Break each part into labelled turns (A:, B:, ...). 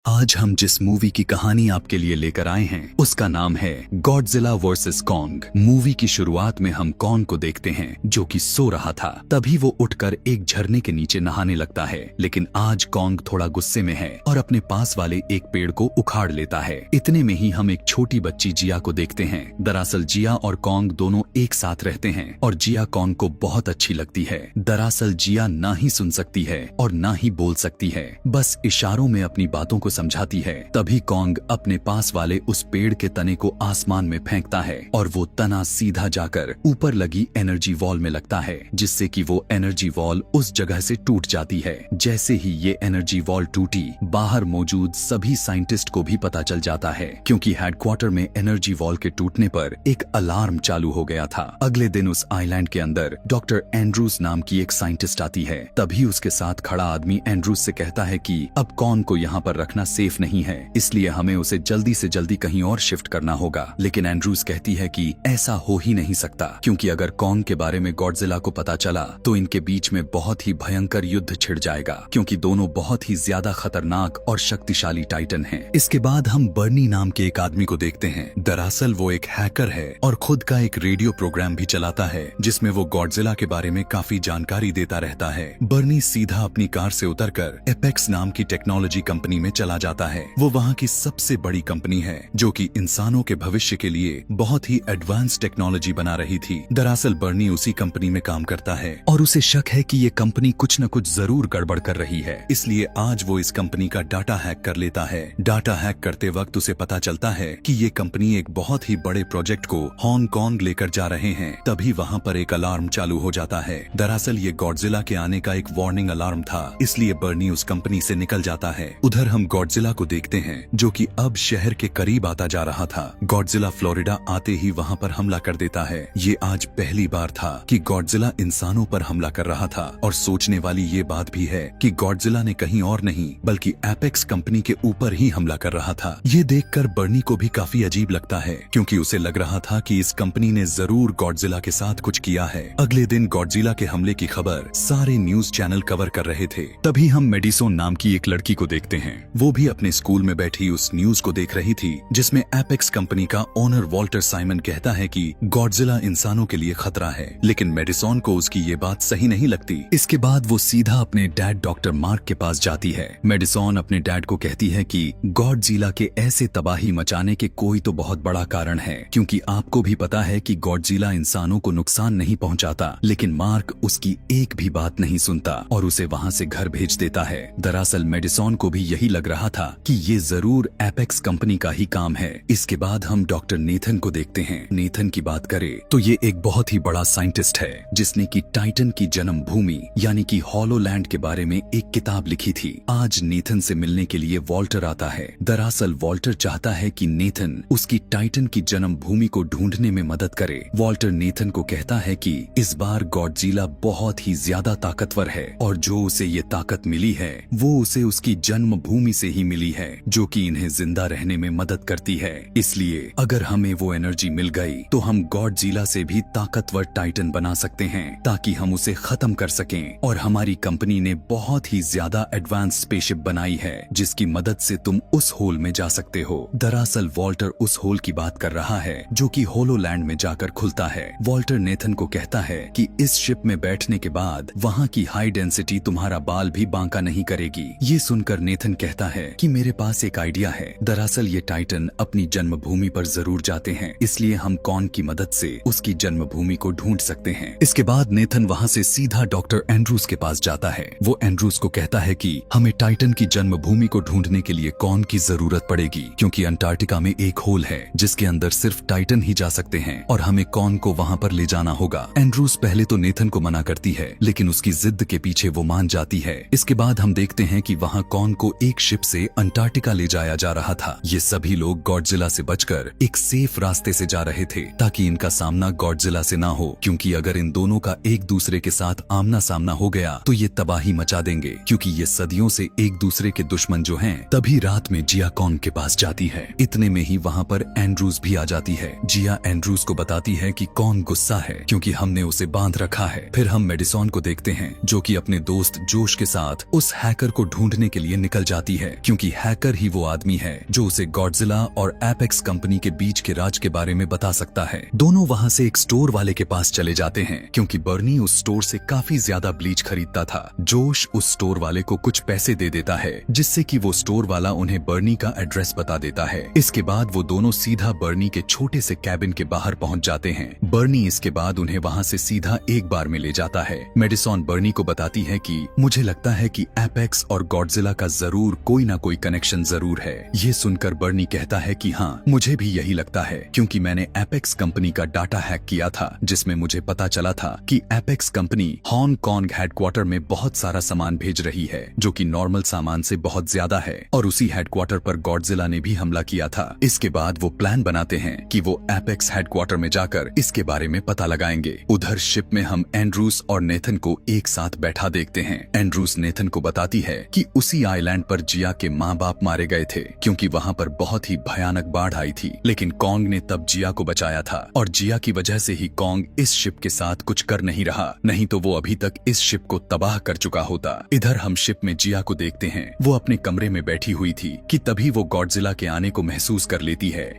A: आज हम जिस मूवी की कहानी आपके लिए लेकर आए हैं उसका नाम है गॉडजिला वर्सेस कॉन्ग। मूवी की शुरुआत में हम कॉन्ग को देखते हैं जो कि सो रहा था। तभी वो उठकर एक झरने के नीचे नहाने लगता है, लेकिन आज कॉन्ग थोड़ा गुस्से में है और अपने पास वाले एक पेड़ को उखाड़ लेता है। इतने में ही हम एक छोटी बच्ची जिया को देखते हैं। दरअसल जिया और कॉन्ग दोनों एक साथ रहते हैं और जिया कॉन्ग को बहुत अच्छी लगती है। दरअसल जिया ना ही सुन सकती है और ना ही बोल सकती है, बस इशारों में अपनी बातों को समझाती है। तभी कॉन्ग अपने पास वाले उस पेड़ के तने को आसमान में फेंकता है और वो तना सीधा जाकर ऊपर लगी एनर्जी वॉल में लगता है, जिससे कि वो एनर्जी वॉल उस जगह से टूट जाती है। जैसे ही ये एनर्जी वॉल टूटी, बाहर मौजूद सभी साइंटिस्ट को भी पता चल जाता है, क्योंकि हेडक्वार्टर में एनर्जी वॉल के टूटने पर एक अलार्म चालू हो गया था। अगले दिन उस आइलैंड के अंदर डॉक्टर एंड्रूज नाम की एक साइंटिस्ट आती है। तभी उसके साथ खड़ा आदमी एंड्रूज से कहता है कि अब कॉन्ग को यहाँ पर रखना सेफ नहीं है, इसलिए हमें उसे जल्दी से जल्दी कहीं और शिफ्ट करना होगा। लेकिन एंड्रूज कहती है कि ऐसा हो ही नहीं सकता, क्योंकि अगर कॉन्ग के बारे में गॉडजिला को पता चला तो इनके बीच में बहुत ही भयंकर युद्ध छिड़ जाएगा, क्योंकि दोनों बहुत ही ज्यादा खतरनाक और शक्तिशाली टाइटन हैं। इसके बाद हम बर्नी नाम के एक आदमी को देखते हैं। दरअसल वो एक हैकर है और खुद का एक रेडियो प्रोग्राम भी चलाता है, जिसमें वो गॉडजिला के बारे में काफी जानकारी देता रहता है। बर्नी सीधा अपनी कार से उतरकर एपेक्स नाम की टेक्नोलॉजी कंपनी में चला जाता है। वो वहाँ की सबसे बड़ी कंपनी है जो कि इंसानों के भविष्य के लिए बहुत ही एडवांस टेक्नोलॉजी बना रही थी। दरअसल बर्नी उसी कंपनी में काम करता है और उसे शक है कि ये कंपनी कुछ न कुछ जरूर गड़बड़ कर रही है, इसलिए आज वो इस कंपनी का डाटा हैक कर लेता है। डाटा हैक करते वक्त उसे पता चलता है कि ये कंपनी एक बहुत ही बड़े प्रोजेक्ट को हांगकांग लेकर जा रहे हैं। तभी वहाँ पर एक अलार्म चालू हो जाता है। दरअसल ये गॉडजिला के आने का एक वार्निंग अलार्म था, इसलिए बर्नी उस कंपनी से निकल जाता है। उधर हम गॉडजिला को देखते हैं जो कि अब शहर के करीब आता जा रहा था। गॉडजिला फ्लोरिडा आते ही वहाँ पर हमला कर देता है। ये आज पहली बार था कि गॉडजिला इंसानों पर हमला कर रहा था, और सोचने वाली ये बात भी है कि गॉडजिला ने कहीं और नहीं बल्कि एपेक्स कंपनी के ऊपर ही हमला कर रहा था। ये देखकर बर्नी को भी काफी अजीब लगता है, क्योंकि उसे लग रहा था कि इस कंपनी ने जरूर गॉडजिला के साथ कुछ किया है। अगले दिन गॉडजिला के हमले की खबर सारे न्यूज चैनल कवर कर रहे थे। तभी हम मेडिसोन नाम की एक लड़की को देखते हैं। वो भी अपने स्कूल में बैठी उस न्यूज को देख रही थी जिसमें एपेक्स कंपनी का ओनर वॉल्टर साइमन कहता है कि गॉडजिला इंसानों के लिए खतरा है, लेकिन मेडिसोन को उसकी ये बात सही नहीं लगती। इसके बाद वो सीधा अपने डैड डॉक्टर मार्क के पास जाती है। मेडिसोन अपने डैड को कहती है कि गॉडजिला के ऐसे तबाही मचाने के कोई तो बहुत बड़ा कारण है, क्योंकि आपको भी पता है कि गॉडजिला इंसानों को नुकसान नहीं पहुंचाता, लेकिन मार्क उसकी एक भी बात नहीं सुनता और उसे वहाँ से घर भेज देता है। दरअसल मेडिसोन को भी यही लग रहा था कि ये जरूर एपेक्स कंपनी का ही काम है। इसके बाद हम डॉक्टर नेथन को देखते हैं। नेथन की बात करें तो ये एक बहुत ही बड़ा साइंटिस्ट है, जिसने की टाइटन की जन्म भूमि यानी कि हॉलोलैंड के बारे में एक किताब लिखी थी। आज नेथन से मिलने के लिए वॉल्टर आता है। दरअसल वॉल्टर चाहता है कि नेथन उसकी टाइटन की जन्म भूमि को ढूंढने में मदद करे। वॉल्टर नेथन को कहता है कि इस बार गॉडजिला बहुत ही ज्यादा ताकतवर है, और जो उसे ये ताकत मिली है वो उसे उसकी जन्म भूमि से ही मिली है, जो कि इन्हें जिंदा रहने में मदद करती है। इसलिए अगर हमें वो एनर्जी मिल गई तो हम गॉडजिला से भी ताकतवर टाइटन बना सकते हैं, ताकि हम उसे खत्म कर सकें। और हमारी कंपनी ने बहुत ही ज्यादा एडवांस स्पेसशिप बनाई है, जिसकी मदद से तुम उस होल में जा सकते हो। दरअसल वॉल्टर उस होल की बात कर रहा है जो कि होलोलैंड में जाकर खुलता है। वॉल्टर नेथन को कहता है कि इस शिप में बैठने के बाद वहाँ की हाई डेंसिटी तुम्हारा बाल भी बांका नहीं करेगी। ये सुनकर नेथन कहता है कि मेरे पास एक आइडिया है। दरअसल ये टाइटन अपनी जन्मभूमि पर जरूर जाते हैं, इसलिए हम कॉन की मदद से उसकी जन्मभूमि को ढूंढ सकते हैं। इसके बाद नेथन वहाँ से सीधा डॉक्टर एंड्रूज के पास जाता है। वो एंड्रूज को कहता है कि हमें टाइटन की जन्मभूमि को ढूंढने के लिए कॉन की जरूरत पड़ेगी, क्योंकि अंटार्कटिका में एक होल है जिसके अंदर सिर्फ टाइटन ही जा सकते हैं, और हमें कॉन को वहाँ पर ले जाना होगा। एंड्रूज पहले तो नेथन को मना करती है, लेकिन उसकी जिद के पीछे वो मान जाती है। इसके बाद हम देखते हैं कि वहाँ कॉन को एक शिप से अंटार्कटिका ले जाया जा रहा था। ये सभी लोग गॉडजिला से बचकर एक सेफ रास्ते से जा रहे थे, ताकि इनका सामना गॉडजिला से ना हो, क्योंकि अगर इन दोनों का एक दूसरे के साथ आमना सामना हो गया तो ये तबाही मचा देंगे, क्योंकि ये सदियों से एक दूसरे के दुश्मन जो हैं। तभी रात में जिया कॉन के पास जाती है। इतने में ही वहाँ पर एंड्रूज भी आ जाती है। जिया एंड्रूज को बताती है कि कॉन गुस्सा है क्योंकि हमने उसे बांध रखा है। फिर हम मेडिसोन को देखते हैं जो कि अपने दोस्त जोश के साथ उस हैकर को ढूंढने के लिए निकल जाती है। क्योंकि हैकर ही वो आदमी है जो उसे गॉडजिला और एपेक्स कंपनी के बीच के राज के बारे में बता सकता है। दोनों वहाँ से एक स्टोर वाले के पास चले जाते हैं क्योंकि बर्नी उस स्टोर से काफी ज्यादा ब्लीच खरीदता था। जोश उस स्टोर वाले को कुछ पैसे दे देता है जिससे कि वो स्टोर वाला उन्हें बर्नी का एड्रेस बता देता है। इसके बाद वो दोनों सीधा बर्नी के छोटे से कैबिन के बाहर पहुंच जाते हैं। बर्नी इसके बाद उन्हें वहां से सीधा एक बार में ले जाता है। मेडिसन बर्नी को बताती है कि मुझे लगता है कि एपेक्स और गॉडजिला का जरूर कोई ना कोई कनेक्शन जरूर है। ये सुनकर बर्नी कहता है कि हाँ, मुझे भी यही लगता है क्योंकि मैंने एपेक्स कंपनी का डाटा हैक किया था जिसमें मुझे पता चला था कि एपेक्स कंपनी हांगकांग हेडक्वार्टर में बहुत सारा सामान भेज रही है जो कि नॉर्मल सामान से बहुत ज्यादा है और उसी हेडक्वार्टर पर गॉडजिला ने भी हमला किया था। इसके बाद वो प्लान बनाते हैं कि वो एपेक्स हेडक्वार्टर में जाकर इसके बारे में पता लगाएंगे। उधर शिप में हम एंड्रूस और नेथन को एक साथ बैठा देखते हैं। एंड्रूस नेथन को बताती है कि उसी आइलैंड पर जिया के माँ बाप मारे गए थे क्योंकि वहाँ पर बहुत ही भयानक बाढ़ आई थी, लेकिन कॉन्ग ने तब जिया को बचाया था और जिया की वजह से ही कॉन्ग इस शिप के साथ कुछ कर नहीं रहा, नहीं तो वो अभी तक इस शिप को तबाह कर चुका होता। इधर हम शिप में जिया को देखते हैं। वो अपने कमरे में बैठी हुई थी कि तभी वो गॉडजिला के आने को महसूस कर लेती है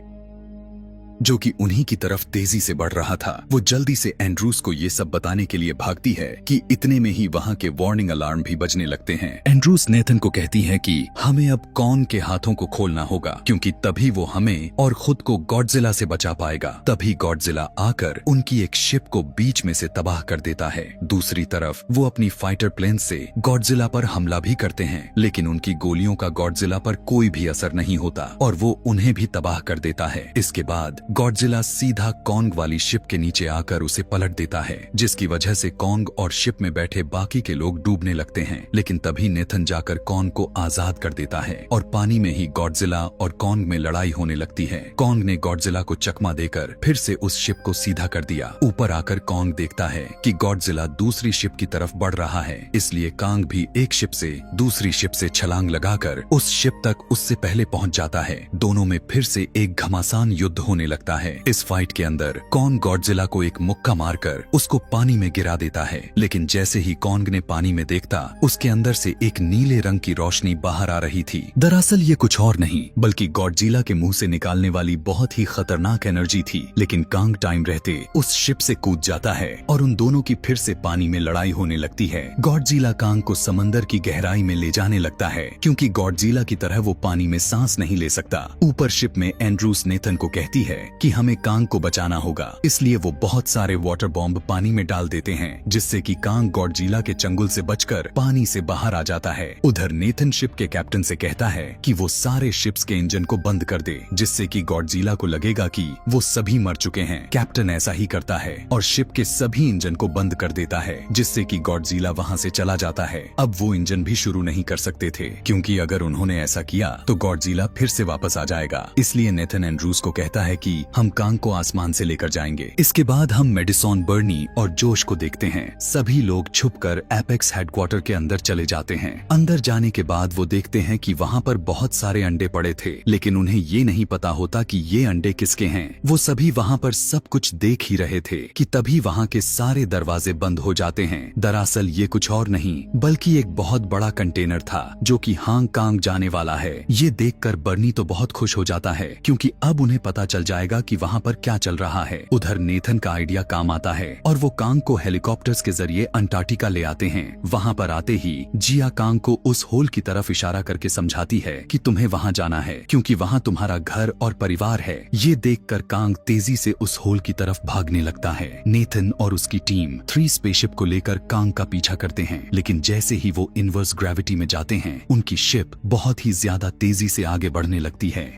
A: जो कि उन्हीं की तरफ तेजी से बढ़ रहा था। वो जल्दी से एंड्रूस को ये सब बताने के लिए भागती है कि इतने में ही वहाँ के वार्निंग अलार्म भी बजने लगते हैं। एंड्रूस नेथन को कहती है कि हमें अब कॉन्ग के हाथों को खोलना होगा क्योंकि तभी वो हमें और खुद को गॉडजिला से बचा पाएगा। तभी गॉडजिला आकर उनकी एक शिप को बीच में से तबाह कर देता है। दूसरी तरफ वो अपनी फाइटर प्लेन से गॉडजिला पर हमला भी करते हैं, लेकिन उनकी गोलियों का गॉडजिला पर कोई भी असर नहीं होता और वो उन्हें भी तबाह कर देता है। इसके बाद गॉडजिला सीधा कॉन्ग वाली शिप के नीचे आकर उसे पलट देता है, जिसकी वजह से कॉन्ग और शिप में बैठे बाकी के लोग डूबने लगते हैं। लेकिन तभी नेथन जाकर कॉन्ग को आजाद कर देता है और पानी में ही गॉडजिला और कॉन्ग में लड़ाई होने लगती है। कॉन्ग ने गॉडजिला को चकमा देकर फिर से उस शिप को सीधा कर दिया। ऊपर आकर कॉन्ग देखता है कि गॉडजिला दूसरी शिप की तरफ बढ़ रहा है, इसलिए कॉन्ग भी एक शिप से दूसरी शिप से छलांग लगाकर उस शिप तक उससे पहले पहुंच जाता है। दोनों में फिर से एक घमासान युद्ध होने लगता है। इस फाइट के अंदर कॉन्ग गॉडजिला को एक मुक्का मारकर उसको पानी में गिरा देता है, लेकिन जैसे ही कॉन्ग ने पानी में देखता उसके अंदर से एक नीले रंग की रोशनी बाहर आ रही थी। दरअसल ये कुछ और नहीं बल्कि गॉडजिला के मुंह से निकालने वाली बहुत ही खतरनाक एनर्जी थी। लेकिन कॉन्ग टाइम रहते उस शिप से कूद जाता है और उन दोनों की फिर से पानी में लड़ाई होने लगती है। गॉडजिला कॉन्ग को समंदर की गहराई में ले जाने लगता है क्योंकि गॉडजिला की तरह वो पानी में सांस नहीं ले सकता। ऊपर शिप में एंड्रूस नेथन को कहती है कि हमें कॉन्ग को बचाना होगा, इसलिए वो बहुत सारे वाटर बॉम्ब पानी में डाल देते हैं जिससे कि कॉन्ग गॉडजिला के चंगुल से बचकर पानी से बाहर आ जाता है। उधर नेथन शिप के कैप्टन से कहता है कि वो सारे शिप्स के इंजन को बंद कर दे जिससे कि गॉडजिला को लगेगा कि वो सभी मर चुके हैं। कैप्टन ऐसा ही करता है और शिप के सभी इंजन को बंद कर देता है जिससे कि गॉडजिला वहाँ से चला जाता है। अब वो इंजन भी शुरू नहीं कर सकते थे क्योंकि अगर उन्होंने ऐसा किया तो गॉडजिला फिर से वापस आ जाएगा। इसलिए नेथन एंड्रूस को कहता है कि हम कॉन्ग को आसमान से लेकर जाएंगे। इसके बाद हम मेडिसन बर्नी और जोश को देखते हैं। सभी लोग छुपकर एपेक्स हेडक्वार्टर के अंदर चले जाते हैं। अंदर जाने के बाद वो देखते हैं कि वहाँ पर बहुत सारे अंडे पड़े थे, लेकिन उन्हें ये नहीं पता होता कि ये अंडे किसके हैं। वो सभी वहाँ पर सब कुछ देख ही रहे थे कि तभी वहाँ के सारे दरवाजे बंद हो जाते हैं। दरअसल ये कुछ और नहीं बल्कि एक बहुत बड़ा कंटेनर था जो कि हांगकांग जाने वाला है। ये देखकर बर्नी तो बहुत खुश हो जाता है क्योंकि अब उन्हें पता चल जाएगा कि वहाँ पर क्या चल रहा है। उधर नेथन का आइडिया काम आता है और वो कांग को हेलीकॉप्टर्स के जरिए अंटार्कटिका ले आते हैं। वहाँ पर आते ही जिया कांग को उस होल की तरफ इशारा करके समझाती है कि तुम्हें वहाँ जाना है क्योंकि वहाँ तुम्हारा घर और परिवार है। ये देखकर कांग तेजी से उस होल की तरफ भागने लगता है। नेथन और उसकी टीम 3 स्पेसशिप को लेकर कांग का पीछा करते हैं, लेकिन जैसे ही वो इनवर्स ग्रेविटी में जाते हैं उनकी शिप बहुत ही ज्यादा तेजी से आगे बढ़ने लगती है।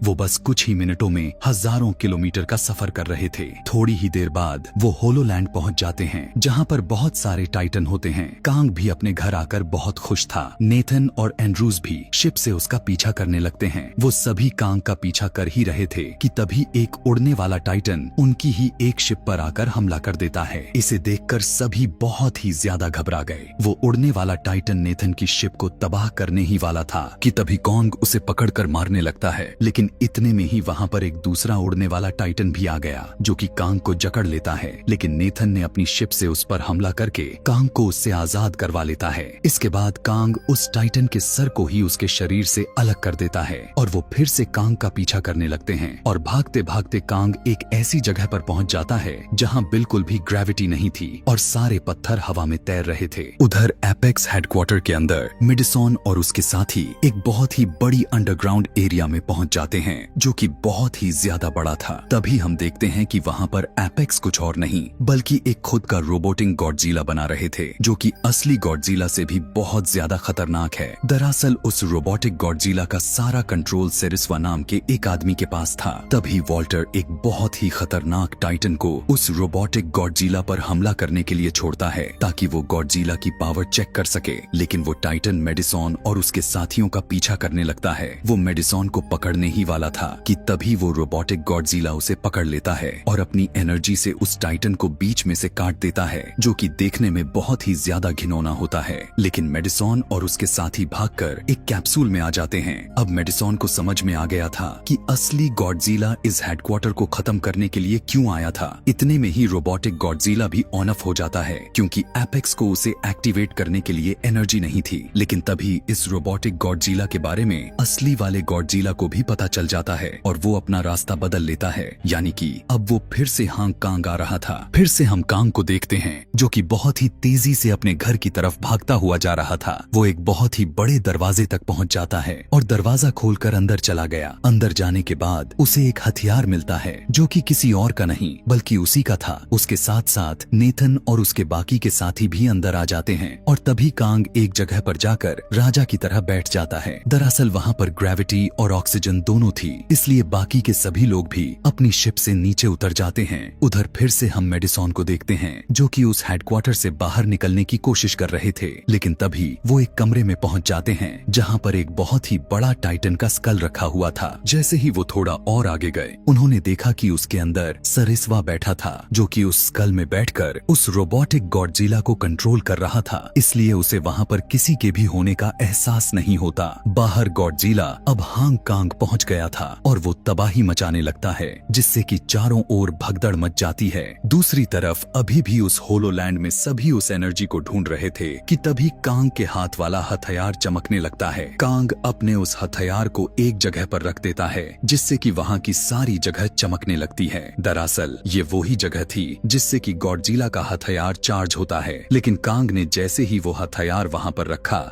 A: वो बस कुछ ही मिनटों में हजारों किलोमीटर का सफर कर रहे थे। थोड़ी ही देर बाद वो होलोलैंड पहुंच जाते हैं जहां पर बहुत सारे टाइटन होते हैं। कांग भी अपने घर आकर बहुत खुश था। नेथन और एंड्रूस भी शिप से उसका पीछा करने लगते हैं। वो सभी कांग का पीछा कर ही रहे थे कि तभी एक उड़ने वाला टाइटन उनकी ही एक शिप पर आकर हमला कर देता है। इसे देखकर सभी बहुत ही ज्यादा घबरा गए। वो उड़ने वाला टाइटन नेथन की शिप को तबाह करने ही वाला था कि तभी कांग उसे पकड़कर मारने लगता है, लेकिन इतने में ही वहाँ पर एक दूसरा उड़ने वाला टाइटन भी आ गया जो कि कांग को जकड़ लेता है, लेकिन नेथन ने अपनी शिप से उस पर हमला करके कांग को उससे आजाद करवा लेता है। इसके बाद कांग उस टाइटन के सर को ही उसके शरीर से अलग कर देता है और वो फिर से कांग का पीछा करने लगते हैं और भागते भागते कांग एक ऐसी जगह पर पहुंच जाता है जहां बिल्कुल भी ग्रेविटी नहीं थी और सारे पत्थर हवा में तैर रहे थे। उधर एपेक्स हेडक्वार्टर के अंदर मेडिसॉन और उसके साथी एक बहुत ही बड़ी अंडरग्राउंड एरिया में पहुंच जाते हैं जो कि बहुत ही ज्यादा बड़ा था। तभी हम देखते हैं कि वहां पर एपेक्स कुछ और नहीं बल्कि एक खुद का रोबोटिक गॉडजिला बना रहे थे जो कि असली गॉडजिला से भी बहुत ज्यादा खतरनाक है। दरअसल उस रोबोटिक गॉडजिला का सारा कंट्रोल सेरिस्वा नाम के एक आदमी के पास था। तभी वॉल्टर एक बहुत ही खतरनाक टाइटन को उस रोबोटिक गॉडजिला पर हमला करने के लिए छोड़ता है ताकि वो गॉडजिला की पावर चेक कर सके, लेकिन वो टाइटन मेडिसॉन और उसके साथियों का पीछा करने लगता है। वो मेडिसॉन को पकड़ने ही वाला था कि तभी वो रोबोटिक गॉडजिला उसे पकड़ लेता है और अपनी एनर्जी से उस टाइटन को बीच में से काट देता है जो कि देखने में बहुत ही ज्यादा घिनौना होता है। लेकिन मेडिसॉन और उसके साथी भागकर एक कैप्सूल में आ जाते हैं। अब मेडिसॉन को समझ में आ गया था कि असली गॉडजिला इस हेडक्वार्टर को खत्म करने के लिए क्यों आया था। इतने में ही रोबोटिक गॉडजिला भी ऑन ऑफ हो जाता है क्योंकि एपेक्स को उसे एक्टिवेट करने के लिए एनर्जी नहीं थी। लेकिन तभी इस रोबोटिक गॉडजिला के बारे में असली वाले गॉडजिला को भी पता चल जाता है और वो अपना रास्ता बदल लेता है, यानी कि अब वो फिर से हांग कांग आ रहा था। फिर से हम कांग को देखते हैं जो कि बहुत ही तेजी से अपने घर की तरफ भागता हुआ जा रहा था। वो एक बहुत ही बड़े दरवाजे तक पहुंच जाता है और दरवाजा खोलकर अंदर चला गया। अंदर जाने के बाद उसे एक हथियार मिलता है जो कि किसी और का नहीं बल्कि उसी का था। उसके साथ साथ नेथन और उसके बाकी के साथी भी अंदर आ जाते हैं और तभी कांग एक जगह पर जाकर राजा की तरह बैठ जाता है। दरअसल वहाँ पर ग्रेविटी और ऑक्सीजन दोनों थी, इसलिए बाकी के सभी लोग भी अपनी शिप से नीचे उतर जाते हैं। उधर फिर से हम मेडिसॉन को देखते हैं जो कि उस हेडक्वार्टर से बाहर निकलने की कोशिश कर रहे थे, लेकिन तभी वो एक कमरे में पहुंच जाते हैं जहां पर एक बहुत ही बड़ा टाइटन का स्कल रखा हुआ था। जैसे ही वो थोड़ा और आगे गए उन्होंने देखा कि उसके अंदर सेरिस्वा बैठा था जो कि उस स्कल में बैठकर उस रोबोटिक गॉडजिला को कंट्रोल कर रहा था, इसलिए उसे वहां पर किसी के भी होने का एहसास नहीं होता। बाहर गॉडजिला अब हांग कांग पहुंच गया था और वो तबाही मचाने लगता है जिससे कि चारों ओर भगदड़ मच जाती है। दूसरी तरफ अभी भी उस होलोलैंड में सभी उस एनर्जी को ढूंढ रहे थे कि तभी कांग के हाथ वाला हथियार चमकने लगता है। कांग अपने उस हथियार को एक जगह पर रख देता है जिससे कि वहाँ की सारी जगह चमकने लगती है। दरअसल ये वो ही जगह थी जिससे कि गॉडजिला का हथियार चार्ज होता है, लेकिन कांग ने जैसे ही वो हथियार वहाँ पर रखा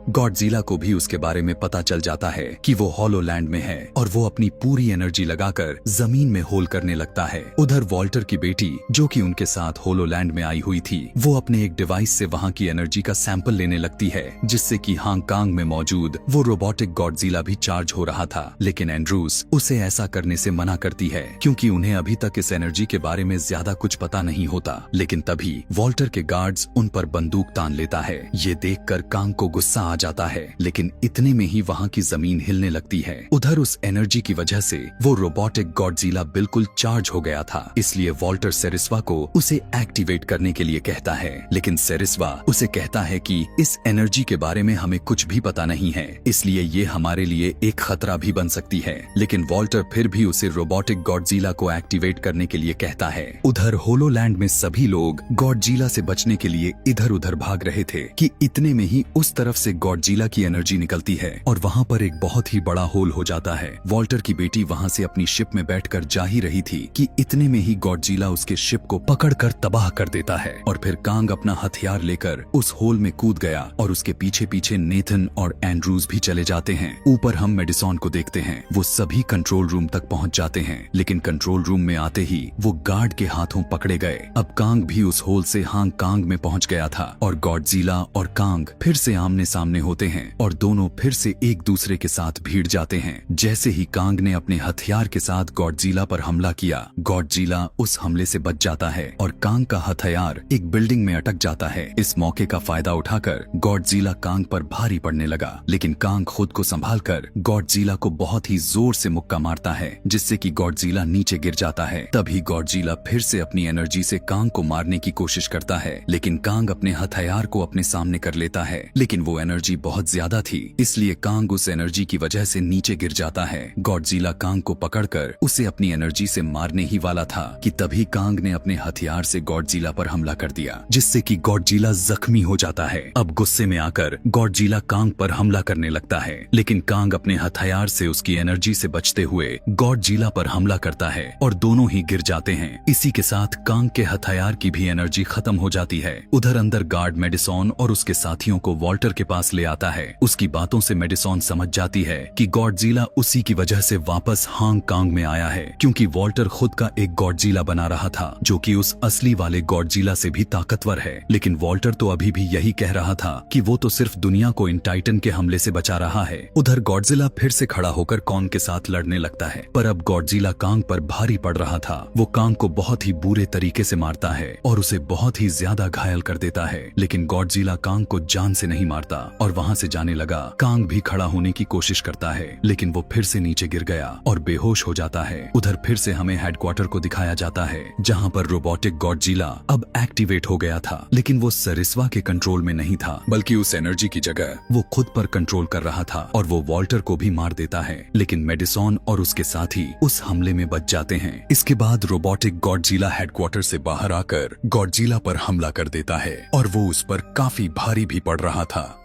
A: गॉडजिला को भी उसके बारे में पता चल जाता है कि वो होलोलैंड में है और वो अपनी पूरी एनर्जी लगाकर जमीन में होल करने लगता है। उधर वॉल्टर की बेटी जो कि उनके साथ होलोलैंड में आई हुई थी वो अपने एक डिवाइस से वहाँ की एनर्जी का सैंपल लेने लगती है जिससे कि हांग कांग में मौजूद वो रोबोटिक गॉडजिला भी चार्ज हो रहा था। लेकिन एंड्रूस उसे ऐसा करने से मना करती है क्योंकि उन्हें अभी तक इस एनर्जी के बारे में ज्यादा कुछ पता नहीं होता। लेकिन तभी वॉल्टर के गार्ड्स उन पर बंदूक तान लेता है। ये देखकर कांग को गुस्सा आ जाता है, लेकिन इतने में ही वहाँ की जमीन हिलने लगती है। उधर उस एनर्जी की वजह से वो रोबोटिक गॉडजिला बिल्कुल चार्ज हो गया था, इसलिए वॉल्टर सेरिस्वा को उसे एक्टिवेट करने के लिए कहता है। लेकिन सेरिस्वा उसे कहता है कि इस एनर्जी के बारे में हमें कुछ भी पता नहीं है, इसलिए ये हमारे लिए एक खतरा भी बन सकती है। लेकिन वॉल्टर फिर भी उसे रोबोटिक गॉडजिला को एक्टिवेट करने के लिए कहता है। उधर होलोलैंड में सभी लोग गॉडजिला से बचने के लिए इधर उधर भाग रहे थे कि इतने में ही उस तरफ से गॉडजिला की एनर्जी निकलती है और वहाँ पर एक बहुत ही बड़ा होल हो जाता है। वॉल्टर की बेटी वहाँ से अपनी शिप में बैठकर जा ही रही थी कि इतने में ही गॉडजिला उसके शिप को पकड़कर तबाह कर देता है और फिर कांग अपना हथियार लेकर उस होल में कूद गया और उसके पीछे पीछे नेथन और एंड्रूज भी चले जाते हैं। ऊपर हम मेडिसॉन को देखते हैं, वो सभी कंट्रोल रूम तक पहुँच जाते हैं, लेकिन कंट्रोल रूम में आते ही वो गार्ड के हाथों पकड़े गए। अब कांग भी उस होल से हांग कांग में पहुँच गया था और गॉडजिला और कांग फिर से आमने सामने होते हैं और दोनों फिर से एक दूसरे के साथ भिड़ जाते हैं। जैसे ही कांग ने अपने हथियार के साथ गॉडजिला पर हमला किया, गॉडजिला उस हमले से बच जाता है और कांग का हथियार एक बिल्डिंग में अटक जाता है। इस मौके का फायदा उठाकर गॉडजिला कांग पर भारी पड़ने लगा, लेकिन कांग खुद को संभालकर गॉडजिला को बहुत ही जोर से मुक्का मारता है जिससे कि गॉडजिला नीचे गिर जाता है। तभी गॉडजिला फिर से अपनी एनर्जी से कांग को मारने की कोशिश करता है, लेकिन कांग अपने हथियार को अपने सामने कर लेता है, लेकिन वो एनर्जी एनर्जी बहुत ज्यादा थी, इसलिए कांग उस एनर्जी की वजह से नीचे गिर जाता है। गॉडजिला कांग को पकड़कर उसे अपनी एनर्जी से मारने ही वाला था कि तभी कांग ने अपने हथियार से गॉडजिला पर हमला कर दिया, जिससे कि गॉडजिला जख्मी हो जाता है। अब गुस्से में आकर गॉडजिला कांग पर हमला करने लगता है, लेकिन कांग अपने हथियार से उसकी एनर्जी से बचते हुए गॉडजिला पर हमला करता है और दोनों ही गिर जाते हैं। इसी के साथ कांग के हथियार की भी एनर्जी खत्म हो जाती है। उधर अंदर गार्ड मेडिसॉन और उसके साथियों को वॉल्टर के पास ले आता है। उसकी बातों से मेडिसॉन समझ जाती है कि गॉडजिला उसी की वजह से वापस हांग कांग में आया है, क्योंकि वॉल्टर खुद का एक गॉडजिला बना रहा था जो कि उस असली वाले गॉडजिला से भी ताकतवर है। लेकिन वॉल्टर तो अभी भी यही कह रहा था कि वो तो सिर्फ दुनिया को इन टाइटन के हमले से बचा रहा है। उधर गॉडजिला फिर से खड़ा होकर कॉन्ग के साथ लड़ने लगता है, पर अब गॉडजिला कांग पर भारी पड़ रहा था। वो कांग को बहुत ही बुरे तरीके से मारता है और उसे बहुत ही ज्यादा घायल कर देता है, लेकिन गॉडजिला कांग को जान से नहीं मारता और वहाँ से जाने लगा। कांग भी खड़ा होने की कोशिश करता है, लेकिन वो फिर से नीचे गिर गया और बेहोश हो जाता है। उधर फिर से हमें हेडक्वार्टर को दिखाया जाता है, जहाँ पर रोबोटिक गॉडजिला अब एक्टिवेट हो गया था, लेकिन वो सरिस्वा के कंट्रोल में नहीं था, बल्कि उस एनर्जी की जगह वो खुद पर कंट्रोल कर रहा था और वो वॉल्टर को भी मार देता है। लेकिन मेडिसॉन और उसके साथी उस हमले में बच जाते हैं। इसके बाद रोबोटिक गॉडजिला हेडक्वार्टर से बाहर आकर गॉडजिला पर हमला कर देता है और वो उस पर काफी भारी भी पड़ रहा था।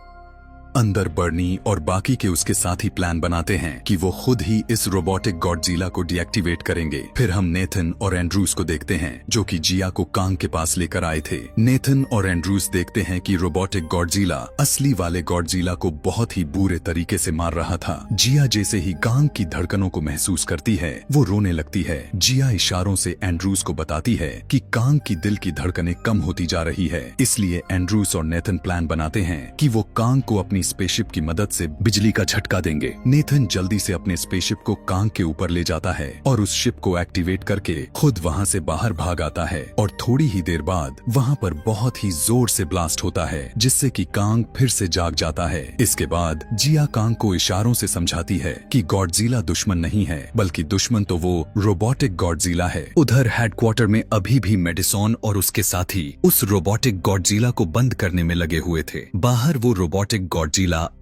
A: अंदर बर्नी और बाकी के उसके साथी प्लान बनाते हैं कि वो खुद ही इस रोबोटिक गॉडजिला को डीएक्टिवेट करेंगे। फिर हम नेथन और एंड्रूज को देखते हैं जो कि जिया को कांग के पास लेकर आए थे। नेथन और एंड्रूज देखते हैं कि रोबोटिक गॉडजिला असली वाले गॉडजिला को बहुत ही बुरे तरीके से मार रहा था। जिया जैसे ही कांग की धड़कनों को महसूस करती है, वो रोने लगती है। जिया इशारों से एंड्रूज को बताती है कि कांग की दिल की धड़कनें कम होती जा रही है, इसलिए एंड्रूज और नेथन प्लान बनाते हैं कि वो कांग को अपनी स्पेसशिप की मदद से बिजली का झटका देंगे। नेथन जल्दी से अपने स्पेसशिप को कांग के ऊपर ले जाता है और उस शिप को एक्टिवेट करके खुद वहाँ से बाहर भाग आता है और थोड़ी ही देर बाद वहाँ पर बहुत ही जोर से ब्लास्ट होता है, जिससे कि कांग फिर से जाग जाता है। इसके बाद जिया कांग को इशारों से समझाती है कि गॉडजिला दुश्मन नहीं है, बल्कि दुश्मन तो वो रोबोटिक गॉडजिला है। उधर हेडक्वार्टर में अभी भी मेडिसॉन और उसके साथी उस रोबोटिक गॉडजिला को बंद करने में लगे हुए थे। बाहर वो रोबोटिक गॉडजिला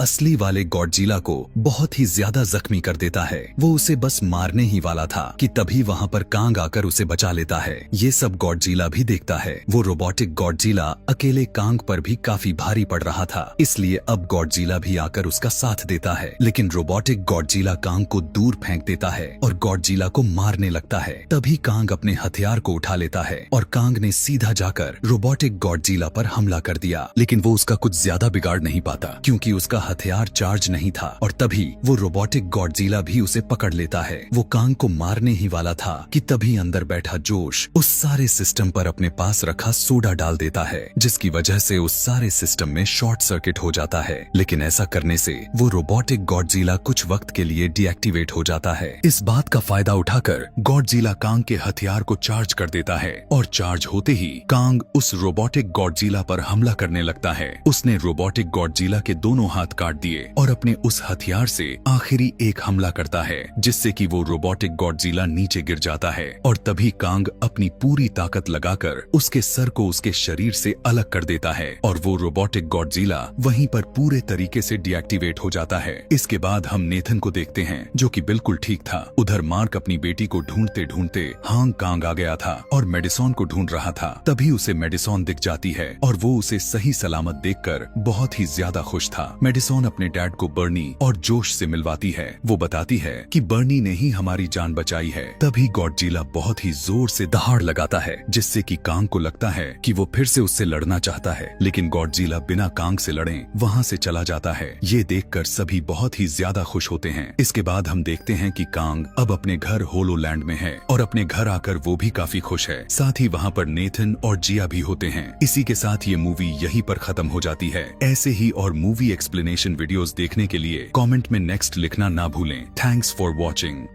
A: असली वाले गॉडजिला को बहुत ही ज्यादा जख्मी कर देता है। वो उसे बस मारने ही वाला था कि तभी वहाँ पर कांग आकर उसे बचा लेता है। ये सब गॉडजिला भी देखता है। वो रोबोटिक गॉडजिला अकेले कांग पर भी काफी भारी पड़ रहा था, इसलिए अब गॉडजिला भी आकर उसका साथ देता है। लेकिन रोबोटिक गॉडजिला कांग को दूर फेंक देता है और गॉडजिला को मारने लगता है। तभी कांग अपने हथियार को उठा लेता है और कांग ने सीधा जाकर रोबोटिक गॉडजिला पर हमला कर दिया। लेकिन वो उसका कुछ ज्यादा बिगाड़ नहीं पाता, क्योंकि उसका हथियार चार्ज नहीं था और तभी वो रोबोटिक गॉडजिला भी उसे पकड़ लेता है। वो कांग को मारने ही वाला था कि तभी अंदर बैठा जोश उस सारे सिस्टम पर अपने पास रखा सोडा डाल देता है, जिसकी वजह से उस सारे सिस्टम में शॉर्ट सर्किट हो जाता है। लेकिन ऐसा करने से वो रोबोटिक गॉडजिला कुछ वक्त के लिए डीएक्टिवेट हो जाता है। इस बात का फायदा उठाकर गॉडजिला कांग के हथियार को चार्ज कर देता है और चार्ज होते ही कांग उस रोबोटिक गॉडजिला पर हमला करने लगता है। उसने रोबोटिक गॉडजिला के दोनों हाथ काट दिए और अपने उस हथियार से आखिरी एक हमला करता है, जिससे कि वो रोबोटिक गॉडजिला नीचे गिर जाता है और तभी कांग अपनी पूरी ताकत लगाकर उसके सर को उसके शरीर से अलग कर देता है और वो रोबोटिक गॉडजिला वहीं पर पूरे तरीके से डीएक्टिवेट हो जाता है। इसके बाद हम नेथन को देखते हैं जो कि बिल्कुल ठीक था। उधर मार्क अपनी बेटी को ढूंढते ढूंढते हांग कांग आ गया था और मेडिसॉन को ढूंढ रहा था। तभी उसे मेडिसॉन दिख जाती है और वो उसे सही सलामत देखकर बहुत ही ज्यादा खुश था। मेडिसॉन अपने डैड को बर्नी और जोश से मिलवाती है। वो बताती है कि बर्नी ने ही हमारी जान बचाई है। तभी गॉडजिला बहुत ही जोर से दहाड़ लगाता है, जिससे कि कांग को लगता है कि वो फिर से उससे लड़ना चाहता है, लेकिन गॉडजिला बिना कांग से लड़े वहाँ से चला जाता है। ये देखकर सभी बहुत ही ज्यादा खुश होते हैं। इसके बाद हम देखते हैं कि कांग अब अपने घर होलोलैंड में है और अपने घर आकर वो भी काफी खुश है। साथ ही वहाँ पर नेथन और जिया भी होते हैं। इसी के साथ ये मूवी यहीं पर खत्म हो जाती है। ऐसे ही और मूवी एक्सप्लेनेशन वीडियोस देखने के लिए कमेंट में नेक्स्ट लिखना ना भूलें। Thanks for watching.